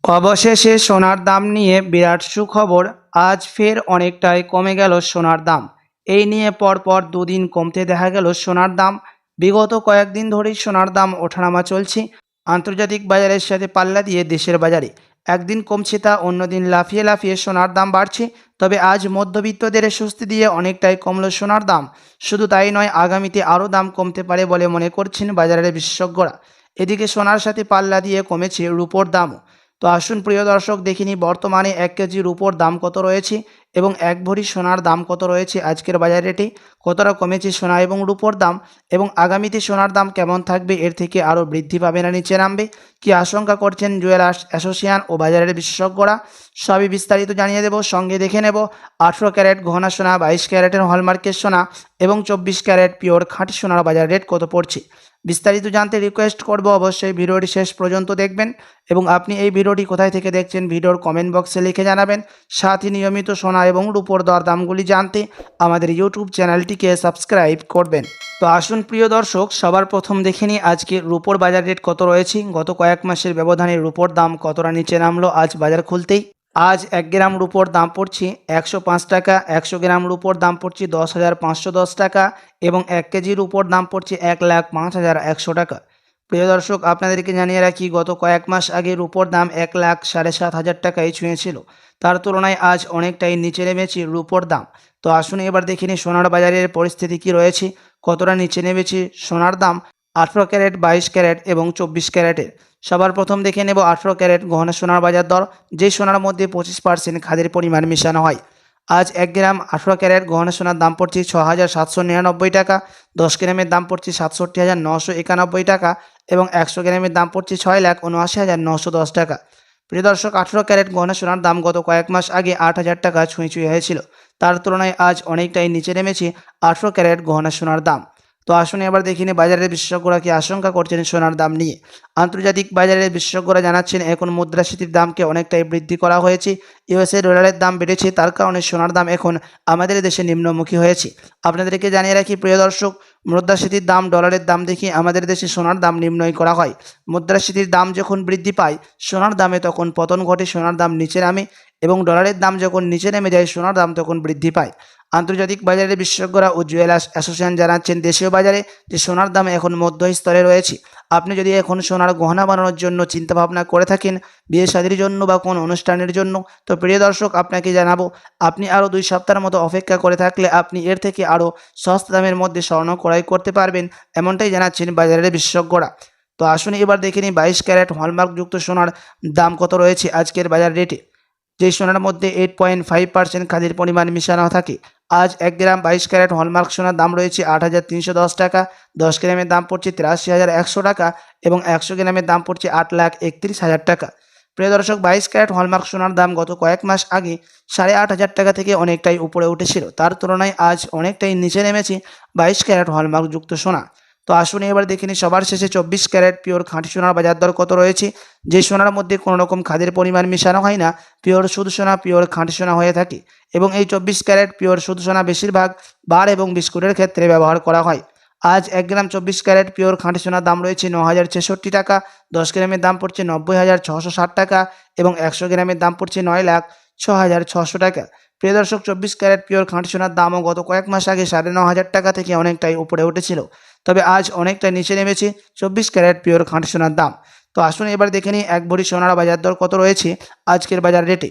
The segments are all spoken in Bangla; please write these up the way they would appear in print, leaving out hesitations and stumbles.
অবশেষে সোনার দাম নিয়ে বিরাট সুখবর। আজ ফের অনেকটাই কমে গেল সোনার দাম। এই নিয়ে পরপর দুদিন কমতে দেখা গেল সোনার দাম। বিগত কয়েকদিন ধরেই সোনার দাম ওঠানামা চলছে। আন্তর্জাতিক বাজারের সাথে পাল্লা দিয়ে দেশের বাজারে একদিন কমছে তা অন্যদিন লাফিয়ে লাফিয়ে সোনার দাম বাড়ছে। তবে আজ মধ্যবিত্তদের স্বস্তি দিয়ে অনেকটাই কমলো সোনার দাম। শুধু তাই নয়, আগামীতে আরও দাম কমতে পারে বলে মনে করছেন বাজারের বিশেষজ্ঞরা। এদিকে সোনার সাথে পাল্লা দিয়ে কমেছে রূপোর দামও। তো আসুন প্রিয় দর্শক, দেখিনি বর্তমানে 1 কেজি রূপোর দাম কত রয়েছে এবং 1 ভরি সোনার দাম কত রয়েছে আজকের বাজার রেটে। কতটা কমেছে সোনা এবং রূপোর দাম এবং আগামীতে সোনার দাম কেমন থাকবে, এর থেকে আরও বৃদ্ধি পাবে না নিচে নামবে, কি আশঙ্কা করছেন জুয়েলার্স অ্যাসোসিয়েশন ও বাজারের বিশেষজ্ঞরা, সবই বিস্তারিত জানিয়ে দেব। সঙ্গে দেখে নেব 18 ক্যারেট গহনা সোনা, 22 ক্যারেটের হলমার্কের সোনা এবং 24 ক্যারেট পিওর খাঁটি সোনার বাজার রেট কত পড়ছে। বিস্তারিত জানতে রিকোয়েস্ট করব অবশ্যই ভিডিওটি শেষ পর্যন্ত দেখবেন এবং আপনি এই ভিডিওটি কোথায় থেকে দেখছেন ভিডিওর কমেন্ট বক্সে লিখে জানাবেন। সাথে নিয়মিত সোনা এবং রূপোর দরদামগুলি জানতে আমাদের ইউটিউব চ্যানেলটিকে সাবস্ক্রাইব করবেন। তো আসুন প্রিয় দর্শক, সবার প্রথম দেখে নিই আজকে রূপোর বাজার রেট কত রয়েছে। গত কয়েক মাসের ব্যবধানে রূপোর দাম কতটা নিচে নামলো আজ বাজার খুলতেই। আজ 1 গ্রাম রূপোর দাম পড়ছে 105 টাকা, 100 গ্রাম রূপোর দাম পড়ছে 10,510 টাকা এবং 1 কেজি রূপোর দাম পড়ছে 1,05,100 টাকা। প্রিয় দর্শক, আপনাদেরকে জানিয়ে রাখি, গত কয়েক মাস আগে রূপোর দাম 1,07,500 টাকায় ছুঁয়েছিল। তার তুলনায় আজ অনেকটাই নিচে নেমেছে রূপোর দাম। তো আসুন এবার দেখে নিই সোনার বাজারের পরিস্থিতি কী রয়েছে, কতটা নিচে নেমেছে সোনার দাম 18 ক্যারেট, 22 ক্যারেট এবং 24 ক্যারেটের। সবার প্রথম দেখে নেব 18 ক্যারেট গহনা সোনার বাজার দর, যে সোনার মধ্যে 25% খাদের পরিমাণ মেশানো হয়। আজ 1 গ্রাম 18 ক্যারেট গহনা সোনার দাম পড়ছে 6,799 টাকা, 10 গ্রামের দাম পড়ছে 67,991 টাকা এবং 100 গ্রামের দাম পড়ছে 6,79,910 টাকা। প্রিয় দর্শক, 18 ক্যারেট গহনা সোনার দাম গত কয়েক মাস আগে 8,000 টাকা ছুঁয়ে হয়েছিল। তার তুলনায় আজ অনেকটাই নিচে নেমেছে 18 ক্যারেট গহনা সোনার দাম। তো আসুন এবার দেখিনি বাজারের বিশেষজ্ঞরা কি আশঙ্কা করছেন সোনার দাম নিয়ে। আন্তর্জাতিক বাজারের বিশেষজ্ঞরা জানাচ্ছেন, এখন মুদ্রাস্ফীতির দামকে অনেকটাই বৃদ্ধি করা হয়েছে। ইউএসএ ডলারের দাম বেড়েছে, তার কারণে সোনার দাম এখন আমাদের দেশে নিম্নমুখী হয়েছে। আপনাদেরকে জানিয়ে রাখি প্রিয় দর্শক, মুদ্রাস্ফীতির দাম ডলারের দাম দেখে আমাদের দেশে সোনার দাম নির্ণয় করা হয়। মুদ্রাস্ফীতির দাম যখন বৃদ্ধি পায় সোনার দামে তখন পতন ঘটে, সোনার দাম নিচে নামে এবং ডলারের দাম যখন নিচে নেমে যায় সোনার দাম তখন বৃদ্ধি পায়। আন্তর্জাতিক বাজারের বিশেষজ্ঞরা ও জুয়েলার্স অ্যাসোসিয়েশন জানাচ্ছেন, দেশীয় বাজারে যে সোনার দাম এখন মধ্যস্তরে রয়েছে। আপনি যদি এখন সোনার গহনা বানানোর জন্য চিন্তাভাবনা করে থাকেন, বিয়ে শাদীর জন্য বা কোনো অনুষ্ঠানের জন্য, তো প্রিয় দর্শক আপনাকে জানাবো, আপনি আরও 2 সপ্তাহের মতো অপেক্ষা করে থাকলে আপনি এর থেকে আরও সস্তা দামের মধ্যে স্বর্ণ ক্রয় করতে পারবেন, এমনটাই জানাচ্ছেন বাজারের বিশেষজ্ঞরা। তো আসুন এবার দেখে নিই 22 ক্যারেট হলমার্কযুক্ত সোনার দাম কত রয়েছে আজকের বাজার রেটে। যেই সোনার মধ্যে 8.5% খাদির পরিমাণ মিশানো থাকে। আজ 1 গ্রাম 22 ক্যারেট হলমার্ক সোনার দাম রয়েছে 8,310 টাকা, 10 গ্রামের দাম পড়ছে 83,100 টাকা এবং 100 গ্রামের দাম পড়ছে 8,31,000 টাকা। প্রিয় দর্শক, 22 ক্যারেট হলমার্ক সোনার দাম গত কয়েক মাস আগে 8,500 টাকা থেকে অনেকটাই উপরে উঠেছিল। তার তুলনায় আজ অনেকটাই নিচে নেমেছে 22 ক্যারেট হলমার্কযুক্ত সোনা। তো আসুন এবার দেখে নিই সবার শেষে 24 ক্যারেট পিওর খাঁটি সোনার বাজার দর কত রয়েছে। যে সোনার মধ্যে কোনো রকম খাদের পরিমাণ মেশানো হয় না, পিওর শুধু সোনা, পিওর খাঁটি সোনা হয়ে থাকে এবং এই 24 ক্যারেট পিওর শুধু সোনা বেশিরভাগ বার এবং বিস্কুটের ক্ষেত্রে ব্যবহার করা হয়। আজ 1 গ্রাম 24 ক্যারেট পিওর খাঁটি সোনার দাম রয়েছে 9,066 টাকা, 10 গ্রামের দাম পড়ছে 90,660 টাকা এবং 100 গ্রামের দাম পড়ছে 9,06,600 টাকা। প্রিয় দর্শক, 24 ক্যারেট পিওর খাঁটি সোনার দামও গত কয়েক মাস আগে 9,500 টাকা থেকে অনেকটাই উপরে উঠেছিল, তবে আজ অনেকটা নিচে নেমেছে 24 ক্যারেট পিওর খাঁটি সোনার দাম। তো আসুন এবার দেখে নিই 1 ভরি সোনার বাজার দর কত রয়েছে আজকের বাজার রেটে।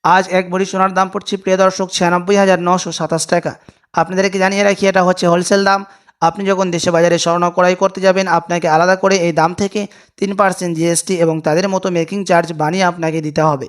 আজ 1 ভরি সোনার দাম পড়ছে প্রিয় দর্শক 96,927 টাকা। আপনাদেরকে জানিয়ে রাখি, এটা হচ্ছে হোলসেল দাম। আপনি যখন দেশে বাজারে স্বর্ণ ক্রয় করতে যাবেন আপনাকে আলাদা করে এই দাম থেকে 3% জিএসটি এবং তাদের মতো মেকিং চার্জ বানিয়ে আপনাকে দিতে হবে।